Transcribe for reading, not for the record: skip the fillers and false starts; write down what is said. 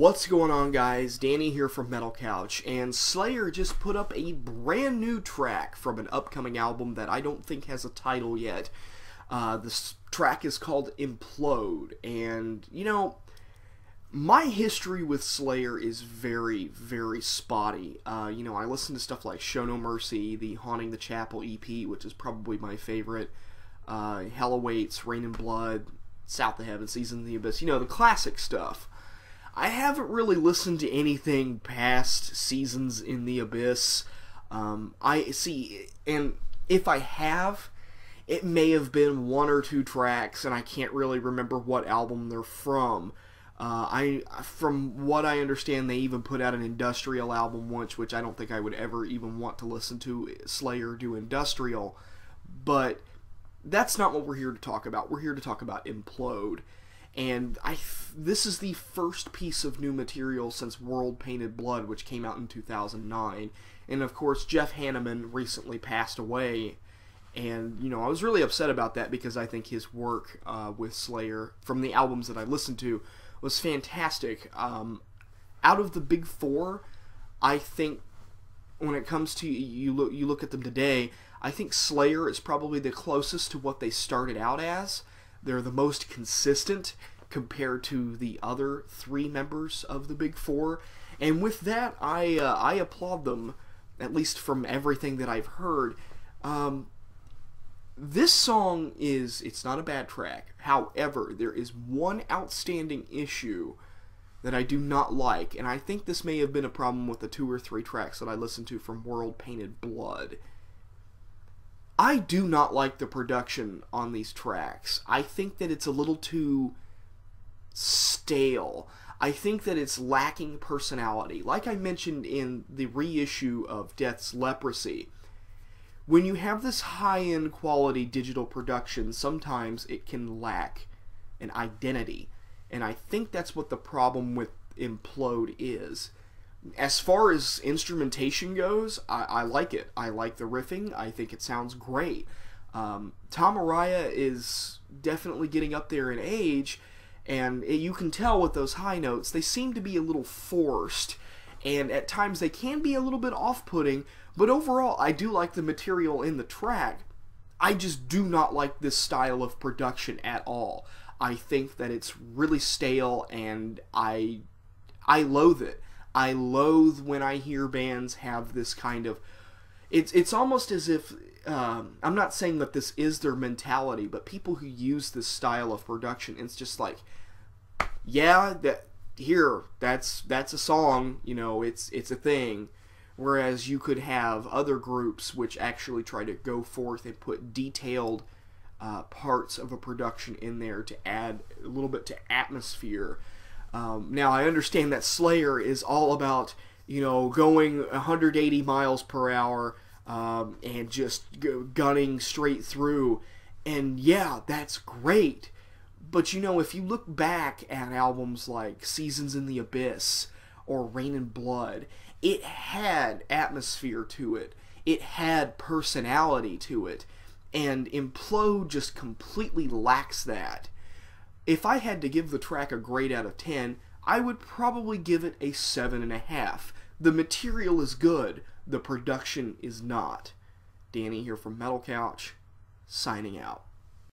What's going on, guys? Danny here from Metal Couch, and Slayer just put up a brand new track from an upcoming album that I don't think has a title yet. This track is called Implode, and you know, my history with Slayer is very, very spotty. You know, I listen to stuff like Show No Mercy, the Haunting the Chapel EP, which is probably my favorite, Hell Awaits, Rain and Blood, South of Heaven, Seasons in the Abyss, you know, the classic stuff. I haven't really listened to anything past Seasons in the Abyss. I see, and if I have, it may have been one or two tracks, and I can't really remember what album they're from. From what I understand, they even put out an industrial album once, which I don't think I would ever even want to listen to Slayer do industrial. But that's not what we're here to talk about. We're here to talk about Implode. And this is the first piece of new material since World Painted Blood, which came out in 2009. And of course, Jeff Hanneman recently passed away. And, you know, I was really upset about that because I think his work with Slayer, from the albums that I listened to, was fantastic. Out of the big four, I think when it comes to, you look at them today, I think Slayer is probably the closest to what they started out as. They're the most consistent compared to the other three members of the Big Four. And with that, I applaud them, at least from everything that I've heard. This song it's not a bad track. However, there is one outstanding issue that I do not like, and I think this may have been a problem with the 2 or 3 tracks that I listened to from World Painted Blood. I do not like the production on these tracks. I think that it's a little too stale. I think that it's lacking personality. Like I mentioned in the reissue of Death's Leprosy, when you have this high-end quality digital production, sometimes it can lack an identity. And I think that's what the problem with Implode is. As far as instrumentation goes, I like it. I like the riffing. I think it sounds great. Tom Araya is definitely getting up there in age, and you can tell with those high notes, they seem to be a little forced, and at times they can be a little bit off-putting, but overall, I do like the material in the track. I just do not like this style of production at all. I think that it's really stale, and I loathe it. I loathe when I hear bands have this kind of... It's almost as if... I'm not saying that this is their mentality, but people who use this style of production, it's just like, yeah, that's a song, you know, it's a thing. Whereas you could have other groups which actually try to go forth and put detailed parts of a production in there to add a little bit to atmosphere. Now, I understand that Slayer is all about, you know, going 180 miles per hour and just gunning straight through. And yeah, that's great. But, you know, if you look back at albums like Seasons in the Abyss or Rain and Blood, it had atmosphere to it. It had personality to it. And Implode just completely lacks that. If I had to give the track a grade out of 10, I would probably give it a 7.5. The material is good, the production is not. Danny here from Metal Couch, signing out.